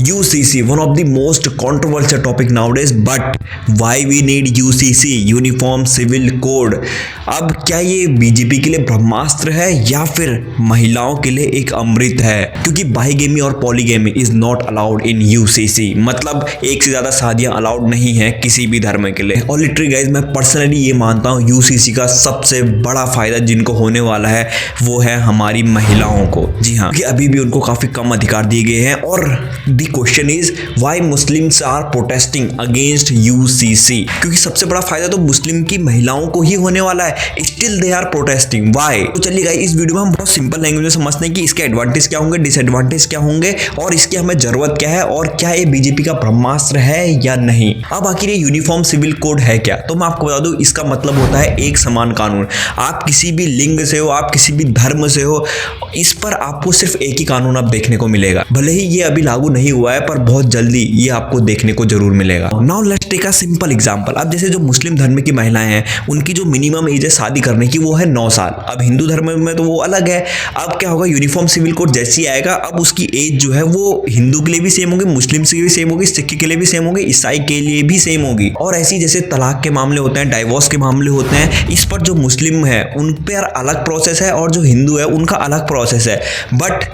UCC, one of the most controversial topic nowadays, but why we need UCC, uniform civil code. अब क्या ये BJP के लिए ब्रह्मास्त्र है या फिर महिलाओं के लिए एक अमृत है? क्योंकि बाइगेमी और polygamy is not allowed in UCC, मतलब एक से ज्यादा शादियां अलाउड नहीं है किसी भी धर्म के लिए। और लिटरली गाइस, मैं पर्सनली ये मानता हूँ UCC का सबसे बड़ा फायदा जिनको होने वाला है वो है हमारी महिलाओं को। जी हाँ, क्योंकि अभी भी उनको काफी कम अधिकार दिए गए हैं। और the question is why Muslims are protesting against UCC, क्योंकि सबसे बड़ा फायदा तो मुस्लिम की महिलाओं को ही होने वाला है, still they are protesting. Why? तो चलिए गाइस, इस वीडियो में हम बहुत सिंपल लैंग्वेज में समझते हैं कि इसके एडवांटेज क्या होंगे, डिसएडवांटेज क्या होंगे और इसकी हमें जरूरत क्या है और क्या ये बीजेपी का ब्रह्मास्त्र है या नहीं। अब आखिर ये यूनिफॉर्म सिविल कोड है क्या? तो मैं आपको बता दूं, इसका मतलब होता है एक समान कानून। आप किसी भी लिंग से हो, आप किसी भी धर्म से हो, इस पर आपको सिर्फ एक ही कानून अब देखने को मिलेगा। भले ही ये अभी लागू नहीं हुआ है, पर बहुत जल्दी ये आपको देखने को जरूर मिलेगा। Now let's take a simple example. अब जैसे जो मुस्लिम धर्म की महिलाएं हैं, उनकी जो मिनिमम एज है शादी करने की वो है 9 साल। अब हिंदू धर्म में तो वो अलग है। अब क्या होगा, यूनिफॉर्म सिविल कोड जैसे ही आएगा, अब उसकी एज जो है वो हिंदू के लिए भी सेम होगी, मुस्लिम के लिए भी सेम होगी, सिख के लिए भी सेम होगी, ईसाई के लिए भी सेम होगी। और ऐसी जैसे तलाक के मामले होते हैं, डाइवोर्स के मामले होते हैं, इस पर जो मुस्लिम है उन पर अलग प्रोसेस है और जो हिंदू है उनका अलग प्रोसेस है। बट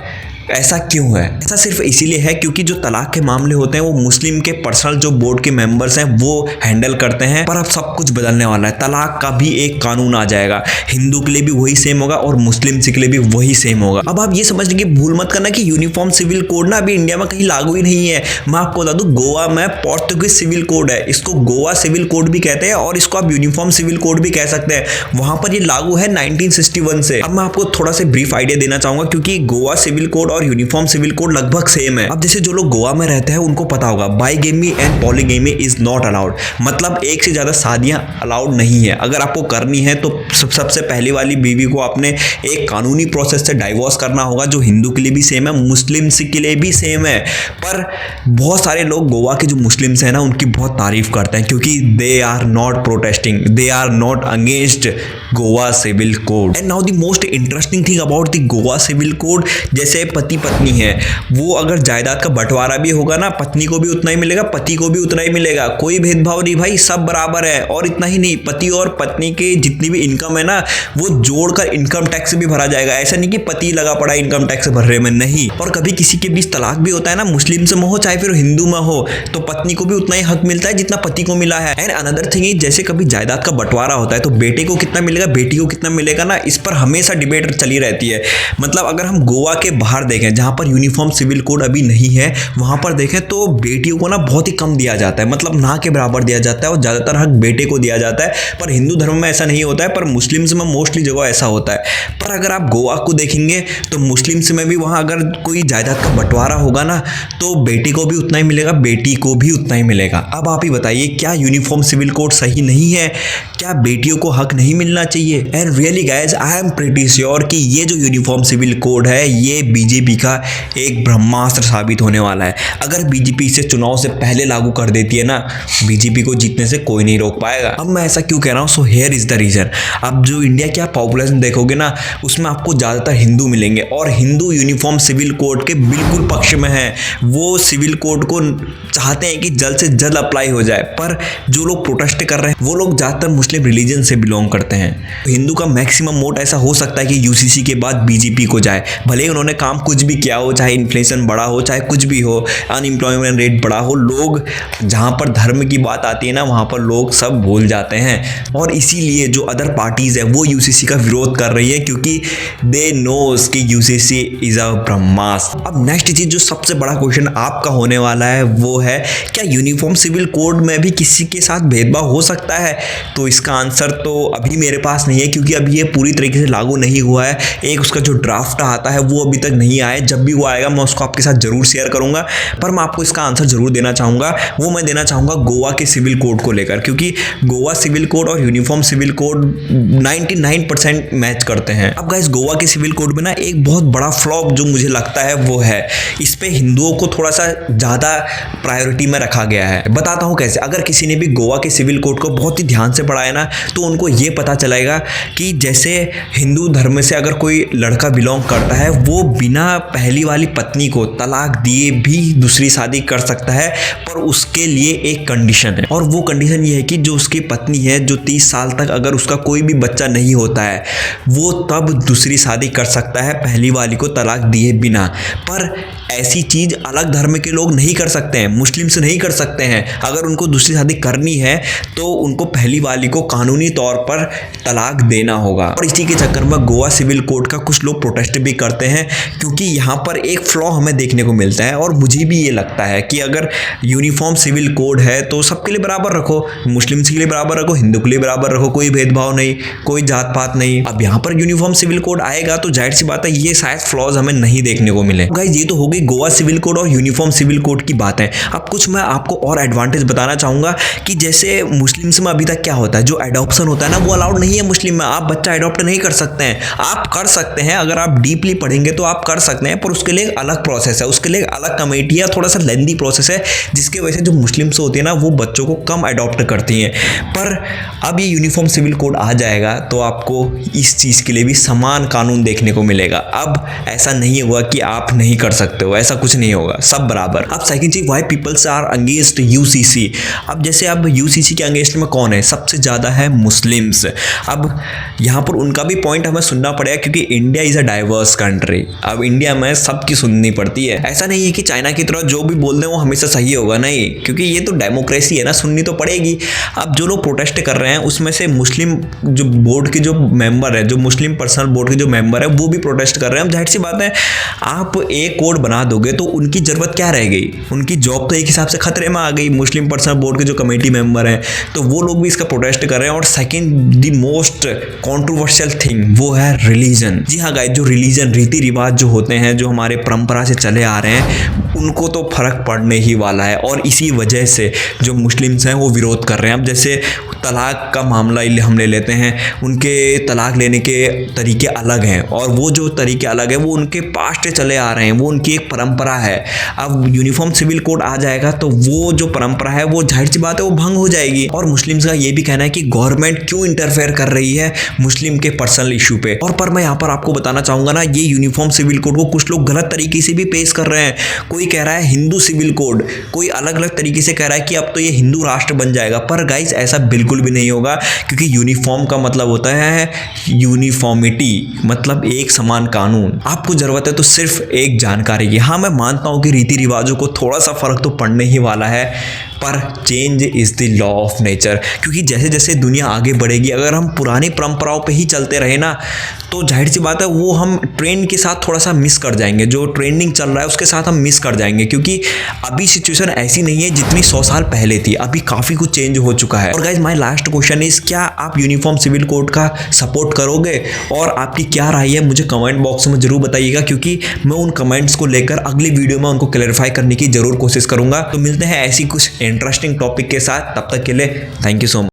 ऐसा क्यों है? ऐसा सिर्फ इसीलिए है क्योंकि जो तलाक के मामले होते हैं वो मुस्लिम के पर्सनल जो बोर्ड के मेंबर्स हैं वो हैंडल करते हैं। पर अब सब कुछ बदलने वाला है, तलाक का भी एक कानून आ जाएगा, हिंदू के लिए भी वही सेम होगा और मुस्लिम के लिए भी वही सेम होगा। अब आप ये समझने की भूल मत करना कि यूनिफॉर्म सिविल कोड ना अभी इंडिया में कहीं लागू ही नहीं है। मैं आपको बता दूं, गोवा में पोर्तुगीज सिविल कोड है, इसको गोवा सिविल कोड भी कहते हैं और इसको आप यूनिफॉर्म सिविल कोड भी कह सकते हैं। वहां पर ये लागू है 1961 से। अब मैं आपको थोड़ा सा ब्रीफ आइडिया देना चाहूंगा, क्योंकि गोवा सिविल कोड और यूनिफॉर्म सिविल कोड लगभग सेम है। अब जैसे जो लोग गोवा में रहते हैं उनको पता होगा bigamy and polygamy is not allowed, मतलब एक से ज्यादा शादियां अलाउड नहीं है। अगर आपको करनी है तो सबसे पहली वाली बीवी को आपने एक कानूनी प्रोसेस से डाइवोर्स करना होगा, जो हिंदू के लिए भी सेम है, मुस्लिम के लिए भी सेम है। पर बहुत सारे लोग गोवा के जो मुस्लिम्स हैं ना उनकी बहुत तारीफ करते हैं, क्योंकि they are not protesting, they are not against Goa civil code. And now the most interesting thing about the Goa civil code, जैसे पति पत्नी है, वो अगर जायदाद का बंटवारा भी होगा ना, पत्नी को भी उतना ही मिलेगा, पति को भी उतना ही मिलेगा, कोई भेदभाव नहीं भाई, सब बराबर है। और इतना ही नहीं, पति और पत्नी के जितनी भी इनकम है ना वो जोड़कर इनकम टैक्स भी भरा जाएगा। ऐसा नहीं कि पति लगा पड़ा इनकम टैक्स भरने में, नहीं। और कभी किसी के बीच तलाक भी होता है ना, मुस्लिम से हो चाहे फिर हिंदू में हो, तो पत्नी को भी उतना ही हक मिलता है जितना पति को मिला है। एंड अनदर थिंग इज, जैसे कभी जायदाद का बंटवारा होता है तो बेटे को कितना मिलेगा, बेटी को कितना मिलेगा ना, इस पर हमेशा डिबेट चली रहती है। मतलब अगर हम गोवा के बाहर देखें जहां पर यूनिफॉर्म सिविल कोड अभी नहीं है, वहां पर देखें तो बेटियों को ना बहुत ही कम दिया जाता है, मतलब ना के बराबर दिया जाता है और ज्यादातर हक बेटे को दिया जाता है। पर हिंदू धर्म में ऐसा नहीं होता है, पर मुस्लिम्स में मोस्टली जगह ऐसा होता है। पर अगर आप गोवा को देखेंगे तो मुस्लिम्स में भी वहां अगर कोई जायदाद का बंटवारा होगा ना तो बेटे को भी उतना ही मिलेगा, बेटी को भी उतना ही मिलेगा। अब आप ही बताइए, क्या यूनिफॉर्म सिविल कोड सही नहीं है? क्या बेटियों को हक नहीं मिलना चाहिए? And really guys, I am pretty sure कि ये जो यूनिफॉर्म सिविल कोड है ये बीजेपी का एक ब्रह्मास्त्र साबित होने वाला है। अगर बीजेपी इसे चुनाव से पहले लागू कर देती है ना, बीजेपी को जीतने से कोई नहीं रोक पाएगा। अब मैं ऐसा क्यों कह रहा हूँ? So here is the reason. अब जो इंडिया की आप पॉपुलेशन देखोगे ना, उसमें आपको ज्यादातर हिंदू मिलेंगे और हिंदू यूनिफॉर्म सिविल कोड के बिल्कुल पक्ष में है। वो सिविल कोड को चाहते हैं कि जल्द से जल्द अप्लाई हो जाए। पर जो लोग प्रोटेस्ट कर रहे हैं वो लोग ज्यादातर मुस्लिम रिलीजन से बिलोंग करते हैं। हिंदू का मैक्सिमम वोट ऐसा हो सकता है कि UCC के बाद बीजेपी को जाए, भले ही उन्होंने काम कुछ भी किया हो, चाहे इन्फ्लेशन बढ़ा हो, चाहे कुछ भी हो, अनएम्प्लॉयमेंट रेट बढ़ा हो, लोग जहां पर धर्म की बात आती है ना वहां पर लोग सब भूल जाते हैं। और इसीलिए जो अदर पार्टीज है वो UCC का विरोध कर रही है, क्योंकि दे नोस कि UCC इज अ ब्रह्मास्त्र। अब नेक्स्ट चीज जो सबसे बड़ा क्वेश्चन आपका होने वाला है वो है, क्या यूनिफॉर्म सिविल कोड में भी किसी के साथ भेदभाव हो सकता है? तो इसका आंसर तो अभी मेरे पास नहीं है, क्योंकि अभी ये पूरी तरीके से लागू नहीं हुआ है। एक उसका जो ड्राफ्ट आता है वो अभी तक नहीं आया, जब भी वो आएगा मैं उसको आपके साथ जरूर शेयर करूंगा। पर मैं आपको इसका आंसर जरूर देना चाहूंगा, वो मैं देना चाहूंगा गोवा के सिविल कोड को लेकर, क्योंकि गोवा सिविल कोड और यूनिफॉर्म सिविल कोड 99% मैच करते हैं। अब गाइस, गोवा के सिविल कोड में ना एक बहुत बड़ा फ्लॉप जो मुझे लगता है वो है, इस पे हिंदुओं को थोड़ा सा ज्यादा प्रायोरिटी में रखा गया है। बताता हूं कैसे। अगर किसी ने भी गोवा के सिविल कोड को बहुत ही ध्यान से पढ़ा है ना, तो उनको ये पता चलेगा कि जैसे हिंदू धर्म से अगर कोई लड़का बिलोंग करता है, वो बिना अपना पहली वाली पत्नी को तलाक दिए भी दूसरी शादी कर सकता है, पर उसके लिए एक कंडीशन है, और वो कंडीशन ये है कि जो उसकी पत्नी है, जो 30 साल तक अगर उसका कोई भी बच्चा नहीं होता है, वो तब दूसरी शादी कर सकता है पहली वाली को तलाक दिए बिना। पर ऐसी चीज़ अलग धर्म के लोग नहीं कर सकते हैं, मुस्लिम्स नहीं कर सकते हैं। अगर उनको दूसरी शादी करनी है तो उनको पहली वाली को कानूनी तौर पर तलाक देना होगा। और इसी के चक्कर में गोवा सिविल कोड का कुछ लोग प्रोटेस्ट भी करते हैं, क्योंकि यहाँ पर एक फ्लॉ हमें देखने को मिलता है, और मुझे भी ये लगता है कि अगर यूनिफॉर्म सिविल कोड है तो सबके लिए बराबर रखो, मुस्लिम्स के लिए बराबर रखो, हिंदू के लिए बराबर रखो, कोई भेदभाव नहीं, कोई जात पात नहीं। अब यहाँ पर यूनिफॉर्म सिविल कोड आएगा तो जाहिर सी बात है ये शायद फ्लॉज हमें नहीं देखने को मिले। गाइस, ये तो हो गई गोवा सिविल कोड और यूनिफॉर्म सिविल कोड की बात है। अब कुछ मैं आपको और एडवांटेज बताना चाहूँगा कि जैसे मुस्लिम्स में अभी तक क्या होता है, जो एडॉप्शन होता है ना, वो अलाउड नहीं है मुस्लिम में। आप बच्चा एडॉप्ट नहीं कर सकते हैं, आप कर सकते हैं, अगर आप डीपली पढ़ेंगे तो आप कर सकते हैं, पर उसके लिए अलग प्रोसेस है, उसके लिए अलग कमेटी है, थोड़ा सा लेंदी प्रोसेस है, जिसकी वजह से जो मुस्लिम्स होती है ना, वो बच्चों को कम एडॉप्ट करती हैं। पर अब ये यूनिफॉर्म सिविल कोड आ जाएगा तो आपको इस चीज़ के लिए भी समान कानून देखने को मिलेगा। अब ऐसा नहीं होगा कि आप नहीं कर सकते हो, ऐसा कुछ नहीं होगा, सब बराबर। अब सेकंड चीज, why peoples are against UCC. अब जैसे अब यूसीसी के अगेंस्ट में कौन है? सबसे ज़्यादा है मुस्लिम्स। अब यहाँ पर उनका भी पॉइंट हमें सुनना पड़ेगा, क्योंकि India is a diverse country. अब इंडिया में सबकी सुननी पड़ती है। ऐसा नहीं है कि चाइना की तरह जो भी बोल दें वो हमेशा सही होगा, नहीं, क्योंकि ये तो डेमोक्रेसी है ना, सुननी तो पड़ेगी। अब जो लोग प्रोटेस्ट कर रहे हैं उसमें से मुस्लिम जो बोर्ड के जो मेंबर है, जो मुस्लिम पर्सनल बोर्ड के जो मेंबर है, वो भी प्रोटेस्ट कर रहे हैं। अब जाहिर सी बात है, आप एक कोड बना दोगे तो उनकी ज़रूरत क्या रह गई? उनकी जॉब तो एक हिसाब से खतरे में आ गई। मुस्लिम पर्सनल बोर्ड के जो कमेटी मेंबर हैं तो वो लोग भी इसका प्रोटेस्ट कर रहे हैं। और second the most controversial thing वो है रिलीजन। जी हाँ गाइस, जो रिलीजन, रीति रिवाज जो होते हैं, जो हमारे परंपरा से चले आ रहे हैं, उनको तो फर्क पड़ने ही वाला है। और इसी वजह से जो मुस्लिम्स हैं वो विरोध कर रहे हैं। अब जैसे तलाक का मामला हम ले लेते हैं, उनके तलाक लेने के तरीके अलग हैं, और वो जो तरीके अलग हैं वो उनके पास्ट से चले आ रहे हैं, वो उनकी एक परंपरा है। अब यूनिफॉर्म सिविल कोड आ जाएगा तो वो जो परंपरा है वो जाहिर सी बात है वो भंग हो जाएगी। और मुस्लिम्स का ये भी कहना है कि गवर्नमेंट क्यों इंटरफेयर कर रही है मुस्लिम के पर्सनल इशू पे। और पर मैं यहाँ पर आपको बताना चाहूँगा ना, ये यूनिफॉर्म सिविल कोड को कुछ लोग गलत तरीके से भी पेश कर रहे हैं। कोई कह रहा है हिंदू सिविल कोड, कोई अलग अलग तरीके से कह रहा है कि अब तो ये हिंदू राष्ट्र बन जाएगा। पर गाइज ऐसा बिल्कुल भी नहीं होगा, क्योंकि यूनिफॉर्म का मतलब होता है यूनिफॉर्मिटी, मतलब एक समान कानून। आपको जरूरत है तो सिर्फ एक जानकारी की। हाँ, मैं मानता हूँ कि रीति रिवाजों को थोड़ा सा फर्क तो पड़ने ही वाला है, पर change is the law of nature. क्योंकि जैसे जैसे दुनिया आगे बढ़ेगी, अगर हम पुरानी परंपराओं पे ही चलते रहे ना, तो जाहिर सी बात है वो हम ट्रेंड के साथ थोड़ा सा मिस कर जाएंगे। जो ट्रेंडिंग चल रहा है उसके साथ हम मिस कर जाएंगे, क्योंकि अभी सिचुएशन ऐसी नहीं है जितनी 100 साल पहले थी। अभी काफ़ी कुछ चेंज हो चुका है। और guys, my last question is, क्या आप यूनिफॉर्म सिविल कोड का सपोर्ट करोगे? और आपकी क्या राय है मुझे कमेंट बॉक्स में जरूर बताइएगा, क्योंकि मैं उन कमेंट्स को लेकर अगली वीडियो में उनको क्लैरिफाई करने की जरूर कोशिश करूंगा। तो मिलते हैं ऐसी कुछ इंटरेस्टिंग टॉपिक के साथ, तब तक के लिए थैंक यू सो मच।